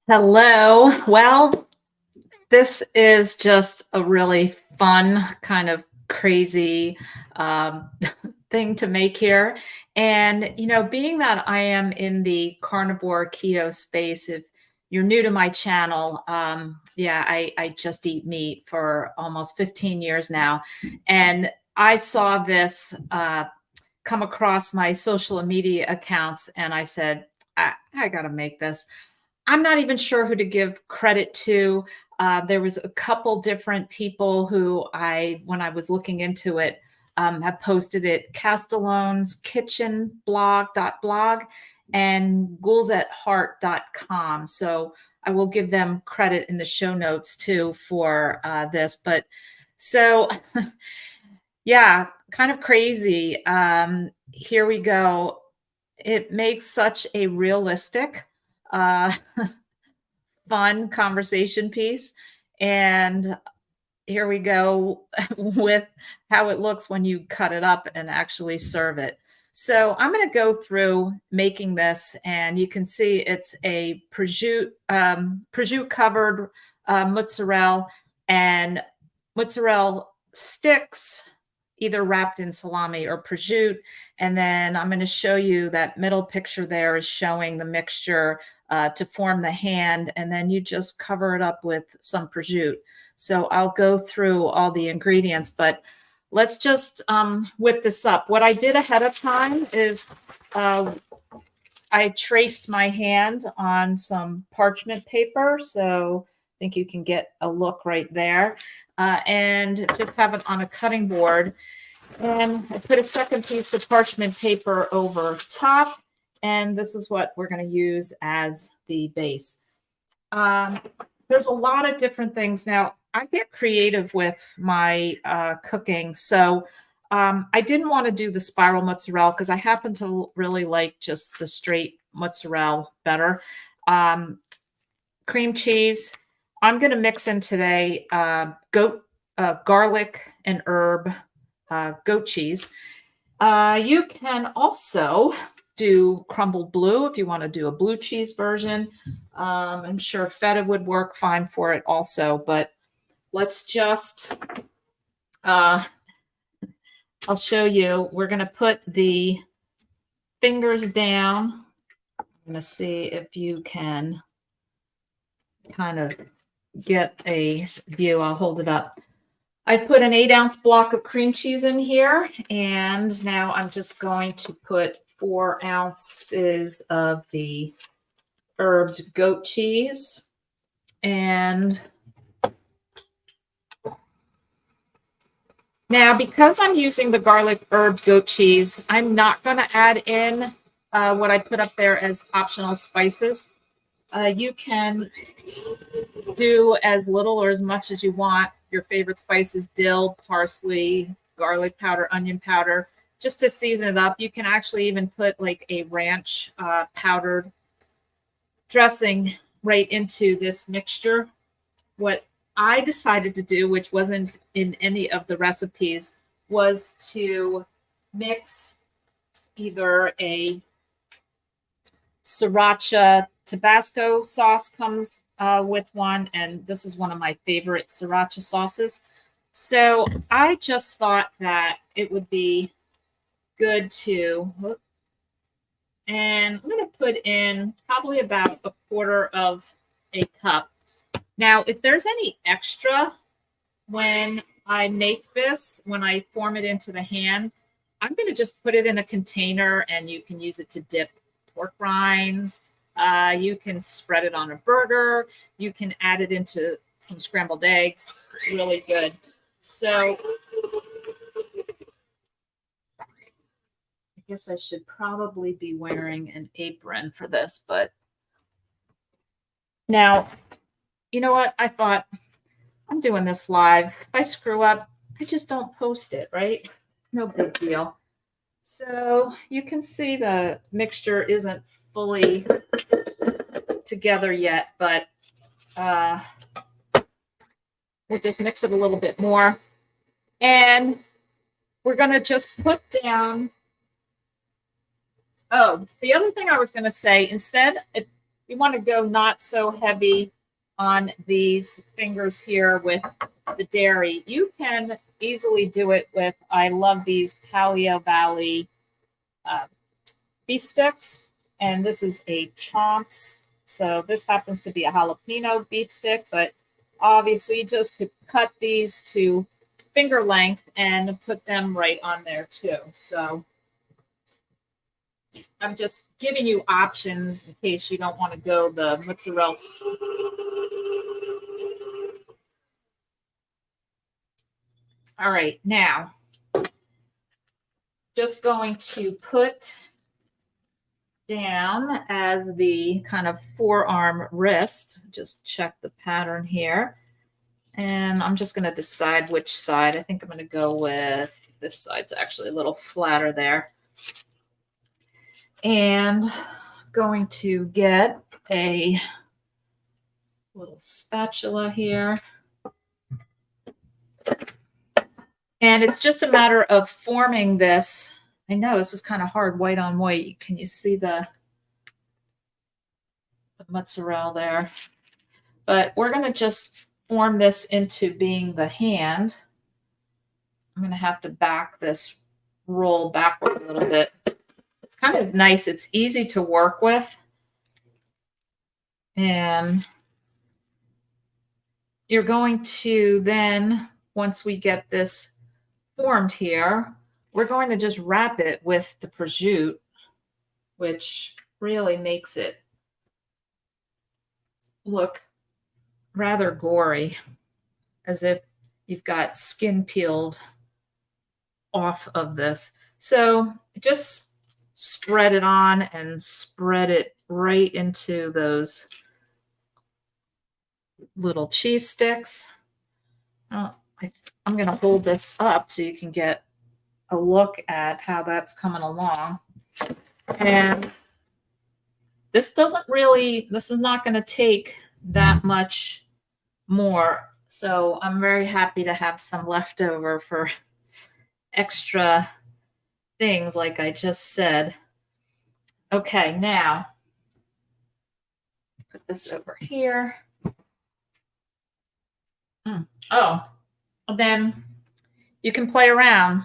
Hello. Well, this is just a really fun, kind of crazy um, thing to make here. And, being that I am in the carnivore keto space, if you're new to my channel, yeah, I just eat meat for almost 15 years now. And I saw this come across my social media accounts and I said, I got to make this. I'm not even sure who to give credit to. There was a couple different people who when I was looking into it, have posted it. Castellone's Kitchen blog and ghoulsatheart.com. So I will give them credit in the show notes too for this. But so yeah, kind of crazy. Here we go. It makes such a realistic, uh, fun conversation piece. And here we go with how it looks when you cut it up and actually serve it. So I'm going to go through making this, and you can see it's a prosciutto covered mozzarella and mozzarella sticks, either wrapped in salami or prosciutto. And then I'm going to show you that middle picture there is showing the mixture to form the hand, and then you just cover it up with some prosciutto. So I'll go through all the ingredients, but let's just whip this up. What I did ahead of time is I traced my hand on some parchment paper. So I think you can get a look right there. And just have it on a cutting board. And I put a second piece of parchment paper over top. And this is what we're going to use as the base. There's a lot of different things. Now, I get creative with my cooking. So I didn't want to do the spiral mozzarella because I happen to really like just the straight mozzarella better. Cream cheese. I'm going to mix in today garlic and herb goat cheese. You can also do crumbled blue if you want to do a blue cheese version. I'm sure feta would work fine for it also, but let's just, I'll show you. We're going to put the fingers down. I'm going to see if you can kind of get a view. I'll hold it up. I put an 8-ounce block of cream cheese in here, and now I'm just going to put 4 ounces of the herbed goat cheese. And now, because I'm using the garlic herb goat cheese, I'm not going to add in what I put up there as optional spices. You can do as little or as much as you want. Your favorite spices: dill, parsley, garlic powder, onion powder, just to season it up. You can actually even put like a ranch powdered dressing right into this mixture. What I decided to do, which wasn't in any of the recipes, was to mix either a Sriracha Tabasco sauce comes with one, and this is one of my favorite Sriracha sauces. So I just thought that it would be good to, and I'm going to put in probably about a quarter of a cup. Now, if there's any extra when I make this, when I form it into the hand, I'm going to just put it in a container, and you can use it to dip pork rinds. You can spread it on a burger. You can add it into some scrambled eggs. It's really good. So I guess I should probably be wearing an apron for this, but now, you know what? I thought, I'm doing this live. If I screw up, I just don't post it, right? No big deal. So you can see the mixture isn't fully together yet, but we'll just mix it a little bit more. And we're going to just put down, oh, the other thing I was going to say, instead, you want to go not so heavy on these fingers here with the dairy. You can easily do it with, I love these Paleo Valley uh, beef sticks, and this is a Chomps. So this happens to be a jalapeno beef stick, but obviously you just could cut these to finger length and put them right on there too. So I'm just giving you options in case you don't want to go the mozzarella. All right, now just going to put down as the kind of forearm wrist. Just check the pattern here. And I'm just going to decide which side. I think I'm going to go with this side's actually a little flatter there. And going to get a little spatula here. And it's just a matter of forming this. I know this is kind of hard, white on white. Can you see the mozzarella there? But we're going to just form this into being the hand. I'm going to have to back this roll backward a little bit. It's kind of nice. It's easy to work with. And you're going to then, once we get this formed here, we're going to just wrap it with the prosciutto, which really makes it look rather gory, as if you've got skin peeled off of this. So just spread it on and spread it right into those little cheese sticks. I'm going to hold this up so you can get a look at how that's coming along. And this is not going to take that much more. So I'm very happy to have some leftover for extra things like I just said. Okay, now put this over here. Oh, then you can play around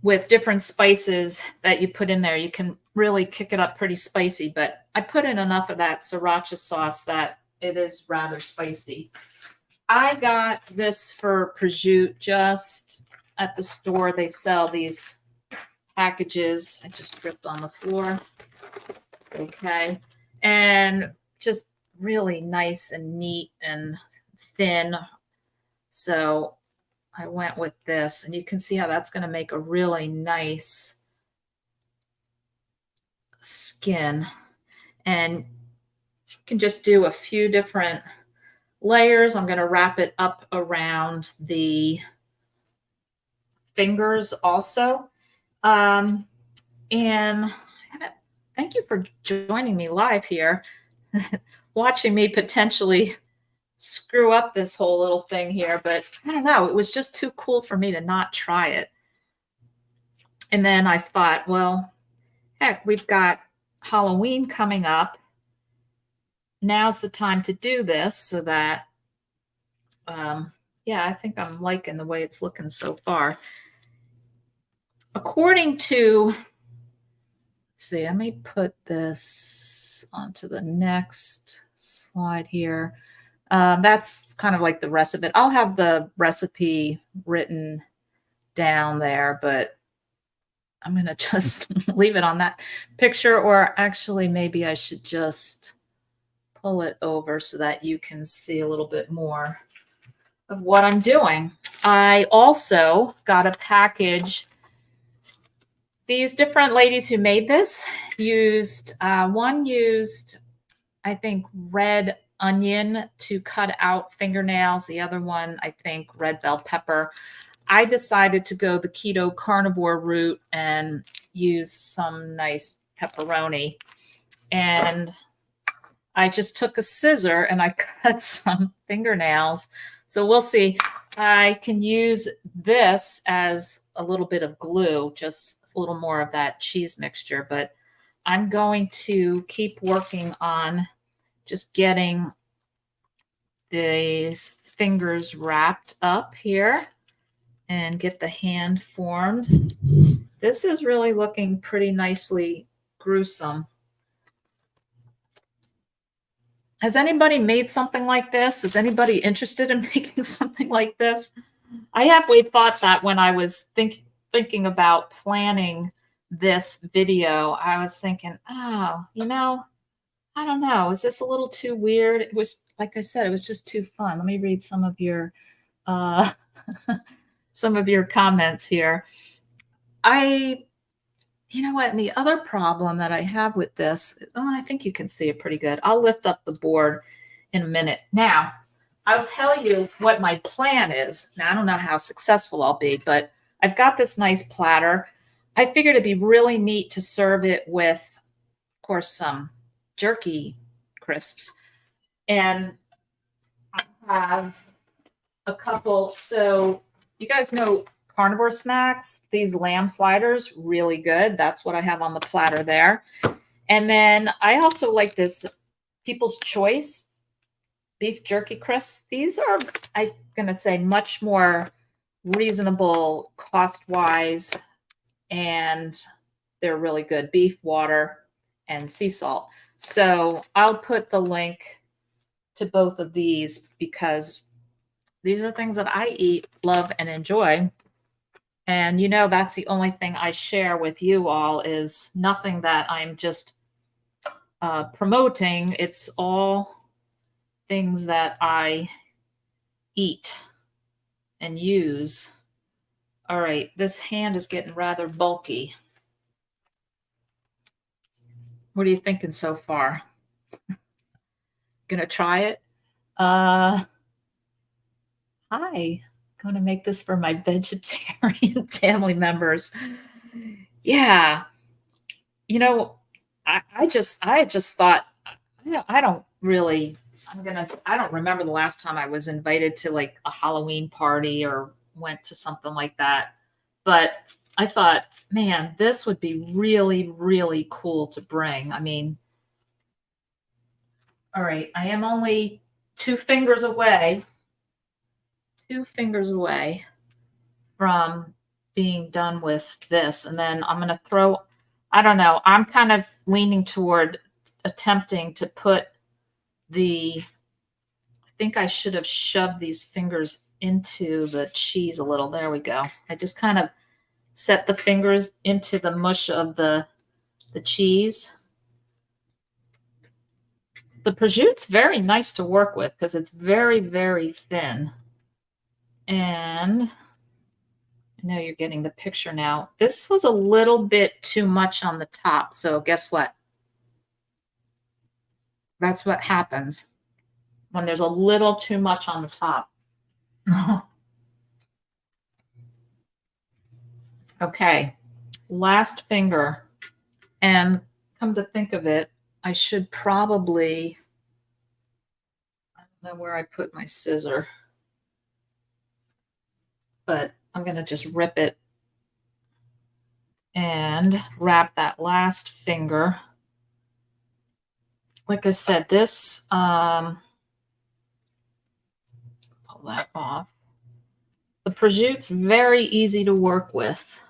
with different spices that you put in there. You can really kick it up pretty spicy, but I put in enough of that Sriracha sauce that it is rather spicy. I got this for prosciutto just at the store. They sell these packages. I just dripped on the floor. Okay. And just really nice and neat and thin. So I went with this, and you can see how that's going to make a really nice skin. And you can just do a few different layers. I'm going to wrap it up around the fingers also. And thank you for joining me live here, watching me potentially screw up this whole little thing here, but I don't know. It was just too cool for me to not try it. And then I thought, well, heck, we've got Halloween coming up. Now's the time to do this so that, yeah, I think I'm liking the way it's looking so far. According to, let's see, I may put this onto the next slide here. That's kind of like the rest of it. I'll have the recipe written down there, but I'm going to just leave it on that picture, or actually maybe I should just pull it over so that you can see a little bit more of what I'm doing. I also got a package. These different ladies who made this used, one used, I think, red onion to cut out fingernails. The other one, I think, red bell pepper. I decided to go the keto carnivore route and use some nice pepperoni. And I just took a scissor and I cut some fingernails. So we'll see. I can use this as a little bit of glue, just a little more of that cheese mixture, but I'm going to keep working on just getting these fingers wrapped up here and get the hand formed. This is really looking pretty nicely gruesome. Has anybody made something like this? Is anybody interested in making something like this? I halfway thought that when I was thinking about planning this video, I was thinking, oh, I don't know. Is this a little too weird? It was, like I said, it was just too fun. Let me read some of your uh, some of your comments here. You know what? And the other problem that I have with this, I think you can see it pretty good. I'll lift up the board in a minute. Now, I'll tell you what my plan is. Now, I don't know how successful I'll be, but I've got this nice platter. I figured it'd be really neat to serve it with, of course, some jerky crisps. And I have a couple. So you guys know Carnivore Snax, these lamb sliders, really good. That's what I have on the platter there. And then I also like this People's Choice beef jerky crisps. These are, I'm going to say, much more reasonable cost-wise, and they're really good. Beef, water, and sea salt. So I'll put the link to both of these because these are things that I eat, love, and enjoy. And that's the only thing I share with you all, is nothing that I'm just promoting. It's all things that I eat and use. All right, this hand is getting rather bulky. What are you thinking so far? Gonna try it? Hi. Going to make this for my vegetarian family members. Yeah. I just thought, I don't really, I don't remember the last time I was invited to like a Halloween party or went to something like that. But I thought, man, this would be really, really cool to bring. I mean, all right, I am only 2 fingers away from being done with this. And then I'm going to throw, I don't know, I'm kind of leaning toward attempting to put I think I should have shoved these fingers into the cheese a little. There we go. I just kind of set the fingers into the mush of the cheese. The prosciutto's very nice to work with because it's very, very thin. And I know you're getting the picture now. This was a little bit too much on the top. So guess what? That's what happens when there's a little too much on the top. Okay, last finger. And come to think of it, I should probably, I don't know where I put my scissor, but I'm going to just rip it and wrap that last finger. Like I said, this, pull that off. The prosciutto's very easy to work with.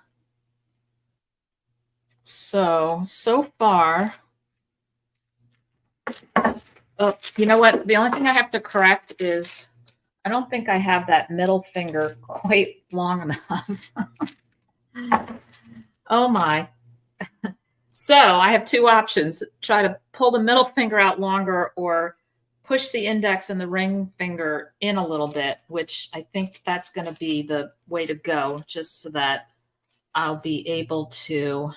So far, oh, you know what? The only thing I have to correct is I don't think I have that middle finger quite long enough. Oh my. So I have 2 options. Try to pull the middle finger out longer or push the index and the ring finger in a little bit, which I think that's going to be the way to go, just so that I'll be able to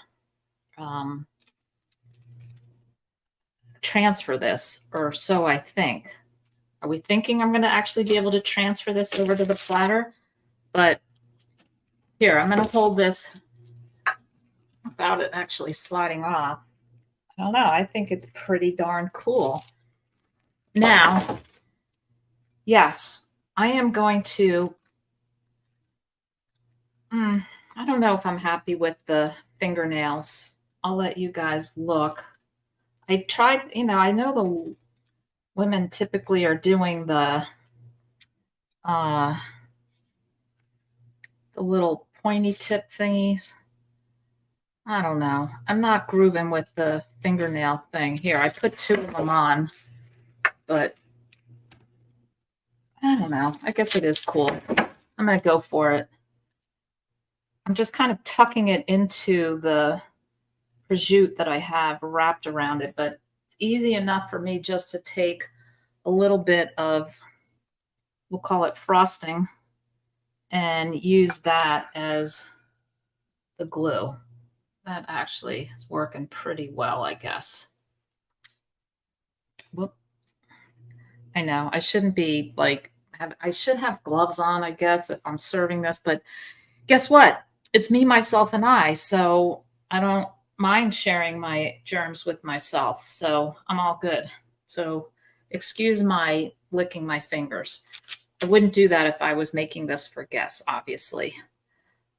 transfer this, or so I think. Are we thinking I'm going to actually be able to transfer this over to the platter? But here, I'm going to hold this without it actually sliding off. I don't know. I think it's pretty darn cool. Now, yes, I am going to, I don't know if I'm happy with the fingernails. I'll let you guys look. I tried, I know the women typically are doing uh the little pointy tip thingies. I don't know. I'm not grooving with the fingernail thing. Here, I put two of them on, but I don't know. I guess it is cool. I'm going to go for it. I'm just kind of tucking it into the prosciutto that I have wrapped around it, but it's easy enough for me just to take a little bit of, we'll call it frosting, and use that as the glue. That actually is working pretty well, I guess. Whoop. I know I shouldn't be like, I should have gloves on, I guess, if I'm serving this, but guess what? It's me, myself, and I. So I don't mind sharing my germs with myself. So I'm all good. So excuse my licking my fingers. I wouldn't do that if I was making this for guests, obviously.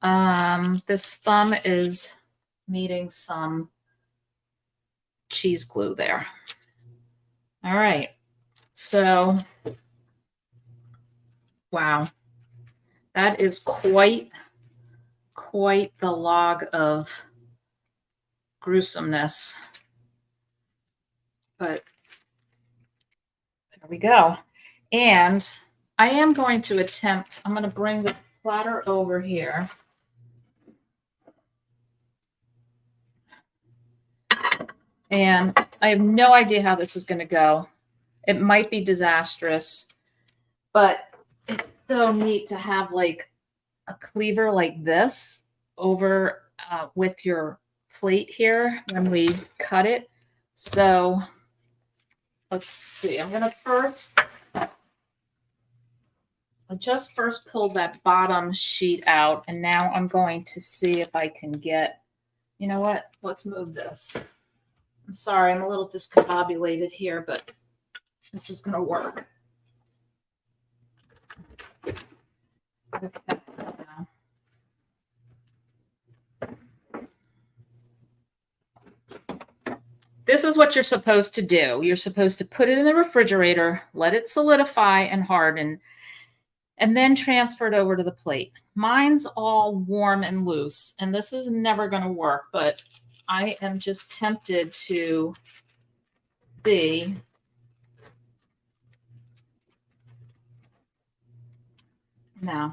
This thumb is needing some cheese glue there. All right. So, wow. That is quite the log of gruesomeness. But there we go. And I am going to attempt, I'm going to bring this platter over here. And I have no idea how this is going to go. It might be disastrous, but it's so neat to have like a cleaver like this over with your plate here when we cut it. So let's see. I'm going to I just first pulled that bottom sheet out, and now I'm going to see if I can get, you know what? Let's move this. I'm sorry, I'm a little discombobulated here, but this is going to work. Okay. This is what you're supposed to do. You're supposed to put it in the refrigerator, let it solidify and harden, and then transfer it over to the plate. Mine's all warm and loose, and this is never going to work, but I am just tempted to be. No,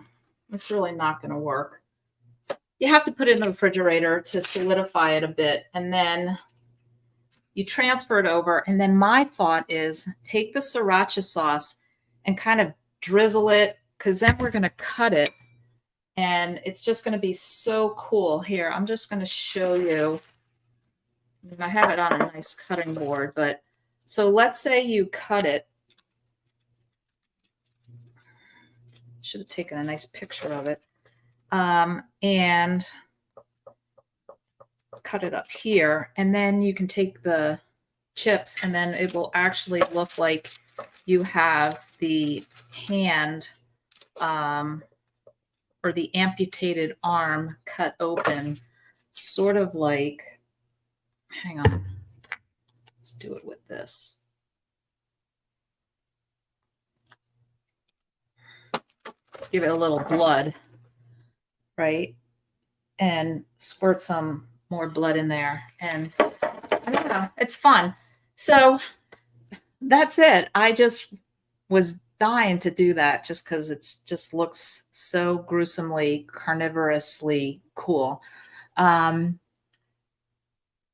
it's really not going to work. You have to put it in the refrigerator to solidify it a bit, and then you transfer it over. And then my thought is take the sriracha sauce and kind of drizzle it, because then we're going to cut it, and it's just going to be so cool. Here, I'm just going to show you. I have it on a nice cutting board, but so let's say you cut it. Should have taken a nice picture of it. And cut it up here, and then you can take the chips, and then it will actually look like you have the hand or the amputated arm cut open, sort of like, hang on, let's do it with this. Give it a little blood, right? And squirt some more blood in there. And I don't know, it's fun. So that's it. I just was dying to do that just because it's just looks so gruesomely carnivorously cool.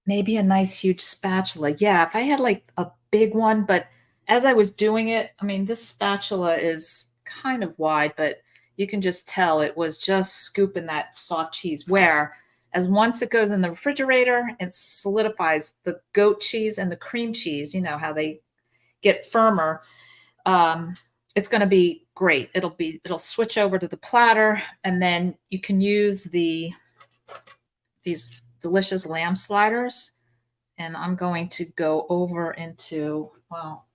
Maybe a nice huge spatula. Yeah, if I had like a big one, but as I was doing it, I mean, this spatula is kind of wide, but you can just tell it was just scooping that soft cheese, where as once it goes in the refrigerator, it solidifies the goat cheese and the cream cheese, you know, how they get firmer. It's going to be great. It'll switch over to the platter, and then you can use these delicious lamb sliders. And I'm going to go over into, well,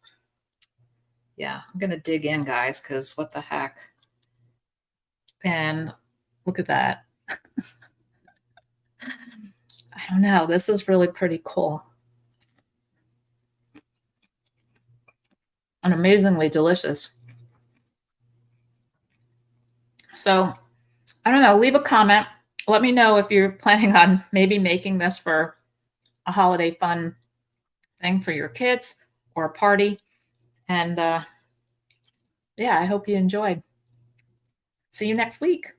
yeah, I'm going to dig in, guys, because what the heck. And look at that. I don't know. This is really pretty cool and amazingly delicious. So I don't know. Leave a comment. Let me know if you're planning on maybe making this for a holiday fun thing for your kids or a party. And yeah, I hope you enjoyed. See you next week.